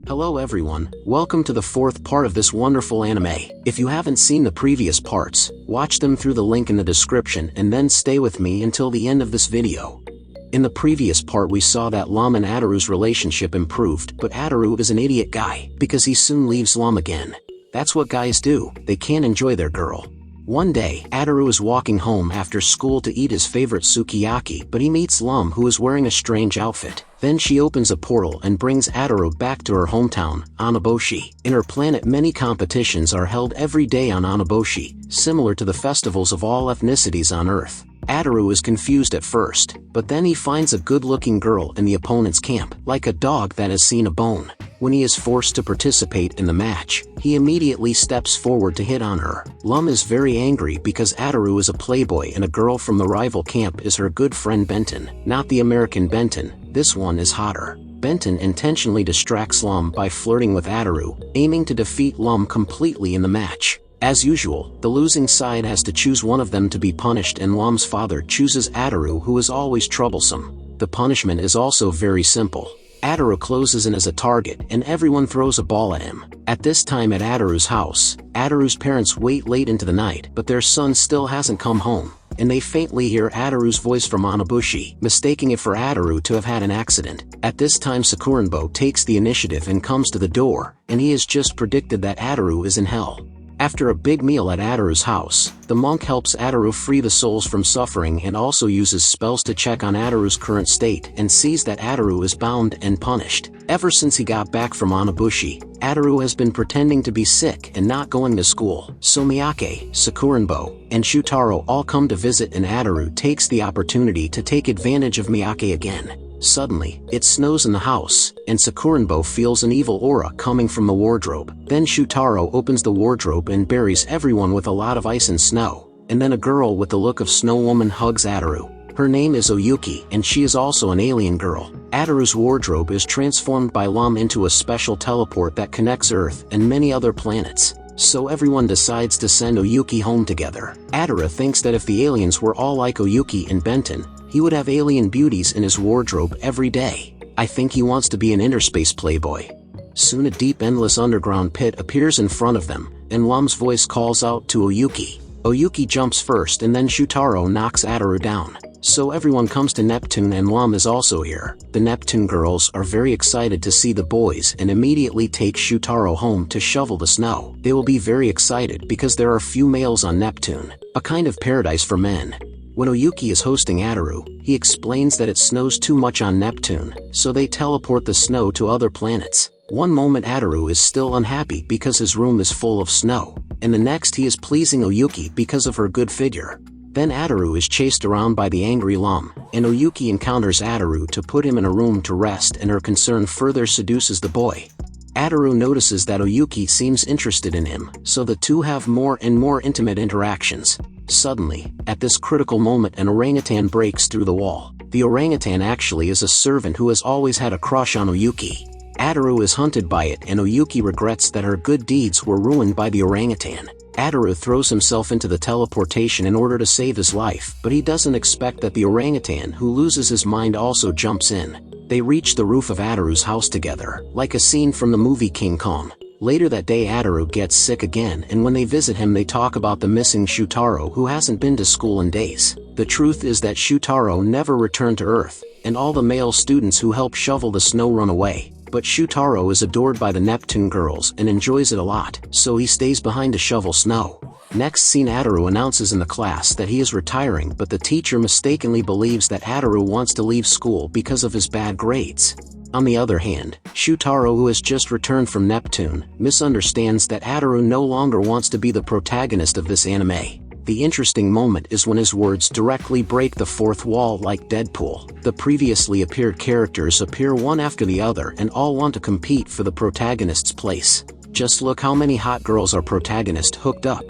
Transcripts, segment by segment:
Hello everyone, welcome to the fourth part of this wonderful anime. If you haven't seen the previous parts, watch them through the link in the description and then stay with me until the end of this video. In the previous part we saw that Lum and Ataru's relationship improved, but Ataru is an idiot guy, because he soon leaves Lum again. That's what guys do, they can't enjoy their girl. One day, Ataru is walking home after school to eat his favorite sukiyaki, but he meets Lum, who is wearing a strange outfit. Then she opens a portal and brings Ataru back to her hometown, Anaboshi. In her planet, many competitions are held every day on Anaboshi, similar to the festivals of all ethnicities on Earth. Ataru is confused at first, but then he finds a good-looking girl in the opponent's camp, like a dog that has seen a bone. When he is forced to participate in the match, he immediately steps forward to hit on her. Lum is very angry because Ataru is a playboy and a girl from the rival camp is her good friend Benton. Not the American Benton, this one is hotter. Benton intentionally distracts Lum by flirting with Ataru, aiming to defeat Lum completely in the match. As usual, the losing side has to choose one of them to be punished, and Lum's father chooses Ataru, who is always troublesome. The punishment is also very simple. Ataru closes in as a target and everyone throws a ball at him. At this time at Ataru's house, Ataru's parents wait late into the night, but their son still hasn't come home, and they faintly hear Ataru's voice from Anabushi, mistaking it for Ataru to have had an accident. At this time Sakuranbo takes the initiative and comes to the door, and he has just predicted that Ataru is in hell. After a big meal at Ataru's house, the monk helps Ataru free the souls from suffering and also uses spells to check on Ataru's current state and sees that Ataru is bound and punished. Ever since he got back from Anabushi, Ataru has been pretending to be sick and not going to school. So Miyake, Sakuranbo, and Shutaro all come to visit, and Ataru takes the opportunity to take advantage of Miyake again. Suddenly, it snows in the house, and Sakuranbo feels an evil aura coming from the wardrobe. Then Shutaro opens the wardrobe and buries everyone with a lot of ice and snow. And then a girl with the look of Snow Woman hugs Ataru. Her name is Oyuki, and she is also an alien girl. Ataru's wardrobe is transformed by Lum into a special teleport that connects Earth and many other planets. So everyone decides to send Oyuki home together. Ataru thinks that if the aliens were all like Oyuki and Benton, he would have alien beauties in his wardrobe every day. I think he wants to be an interspace playboy. Soon a deep endless underground pit appears in front of them, and Lum's voice calls out to Oyuki. Oyuki jumps first and then Shutaro knocks Ataru down. So everyone comes to Neptune and Lum is also here. The Neptune girls are very excited to see the boys and immediately take Shutaro home to shovel the snow. They will be very excited because there are few males on Neptune, a kind of paradise for men. When Oyuki is hosting Ataru, he explains that it snows too much on Neptune, so they teleport the snow to other planets. One moment Ataru is still unhappy because his room is full of snow, and the next he is pleasing Oyuki because of her good figure. Then Ataru is chased around by the angry Lum, and Oyuki encounters Ataru to put him in a room to rest, and her concern further seduces the boy. Ataru notices that Oyuki seems interested in him, so the two have more and more intimate interactions. Suddenly, at this critical moment, an orangutan breaks through the wall. The orangutan actually is a servant who has always had a crush on Oyuki. Ataru is hunted by it, and Oyuki regrets that her good deeds were ruined by the orangutan. Ataru throws himself into the teleportation in order to save his life, but he doesn't expect that the orangutan, who loses his mind, also jumps in. They reach the roof of Ataru's house together, like a scene from the movie King Kong. Later that day Ataru gets sick again, and when they visit him they talk about the missing Shutaro, who hasn't been to school in days. The truth is that Shutaro never returned to Earth, and all the male students who help shovel the snow run away. But Shutaro is adored by the Neptune girls and enjoys it a lot, so he stays behind to shovel snow. Next scene, Ataru announces in the class that he is retiring, but the teacher mistakenly believes that Ataru wants to leave school because of his bad grades. On the other hand, Shutaro, who has just returned from Neptune, misunderstands that Ataru no longer wants to be the protagonist of this anime. The interesting moment is when his words directly break the fourth wall like Deadpool. The previously appeared characters appear one after the other and all want to compete for the protagonist's place. Just look how many hot girls our protagonist hooked up.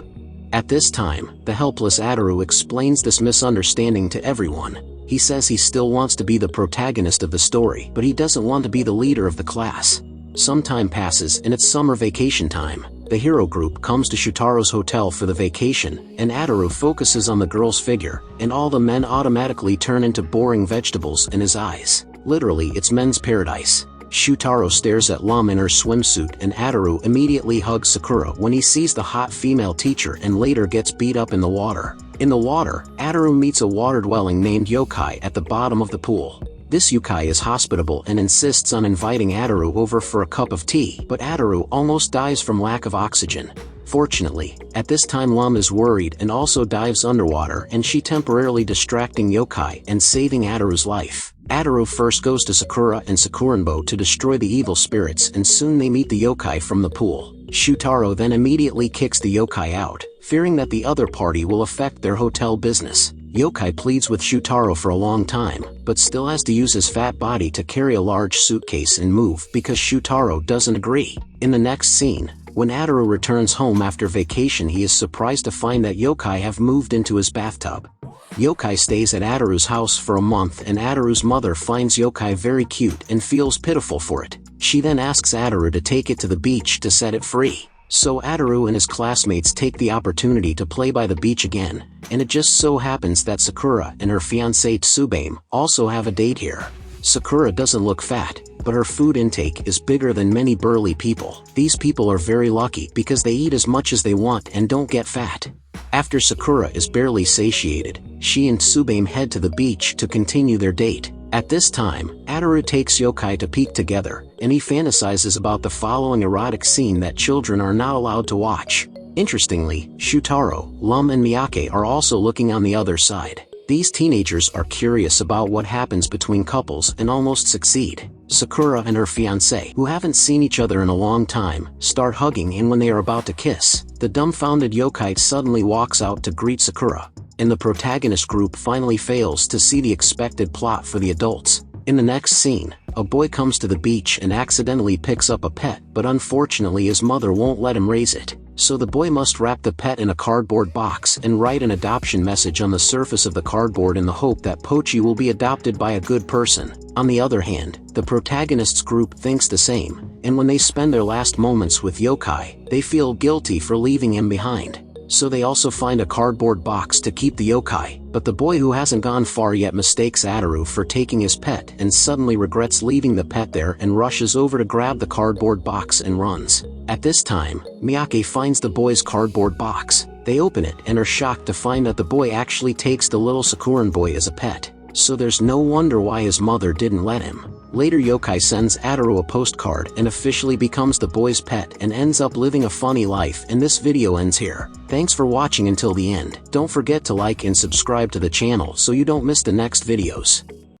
At this time, the helpless Ataru explains this misunderstanding to everyone. He says he still wants to be the protagonist of the story, but he doesn't want to be the leader of the class. Some time passes and it's summer vacation time. The hero group comes to Shutaro's hotel for the vacation, and Ataru focuses on the girl's figure, and all the men automatically turn into boring vegetables in his eyes. Literally, it's men's paradise. Shutaro stares at Lum in her swimsuit and Ataru immediately hugs Sakura when he sees the hot female teacher and later gets beat up in the water. In the water, Ataru meets a water-dwelling named Yokai at the bottom of the pool. This yokai is hospitable and insists on inviting Ataru over for a cup of tea, but Ataru almost dies from lack of oxygen. Fortunately, at this time Lum is worried and also dives underwater and she temporarily distracting Yokai and saving Ataru's life. Ataru first goes to Sakura and Sakuranbo to destroy the evil spirits and soon they meet the yokai from the pool. Shutaro then immediately kicks the yokai out, fearing that the other party will affect their hotel business. Yokai pleads with Shutaro for a long time, but still has to use his fat body to carry a large suitcase and move because Shutaro doesn't agree. In the next scene, when Ataru returns home after vacation, he is surprised to find that yokai have moved into his bathtub. Yokai stays at Ataru's house for a month and Ataru's mother finds yokai very cute and feels pitiful for it. She then asks Ataru to take it to the beach to set it free. So Ataru and his classmates take the opportunity to play by the beach again, and it just so happens that Sakura and her fiancé Tsubame also have a date here. Sakura doesn't look fat, but her food intake is bigger than many burly people. These people are very lucky because they eat as much as they want and don't get fat. After Sakura is barely satiated, she and Tsubame head to the beach to continue their date. At this time, Ataru takes yokai to peek together, and he fantasizes about the following erotic scene that children are not allowed to watch. Interestingly, Shutaro, Lum and Miyake are also looking on the other side. These teenagers are curious about what happens between couples and almost succeed. Sakura and her fiancé, who haven't seen each other in a long time, start hugging, and when they are about to kiss, the dumbfounded yokai suddenly walks out to greet Sakura, and the protagonist group finally fails to see the expected plot for the adults. In the next scene, a boy comes to the beach and accidentally picks up a pet, but unfortunately his mother won't let him raise it. So the boy must wrap the pet in a cardboard box and write an adoption message on the surface of the cardboard in the hope that Pochi will be adopted by a good person. On the other hand, the protagonist's group thinks the same, and when they spend their last moments with yokai, they feel guilty for leaving him behind. So they also find a cardboard box to keep the yokai, but the boy who hasn't gone far yet mistakes Ataru for taking his pet and suddenly regrets leaving the pet there and rushes over to grab the cardboard box and runs. At this time, Miyake finds the boy's cardboard box. They open it and are shocked to find that the boy actually takes the little Sakuran boy as a pet. So there's no wonder why his mother didn't let him. Later yokai sends Ataru a postcard and officially becomes the boy's pet and ends up living a funny life, and this video ends here. Thanks for watching until the end. Don't forget to like and subscribe to the channel so you don't miss the next videos.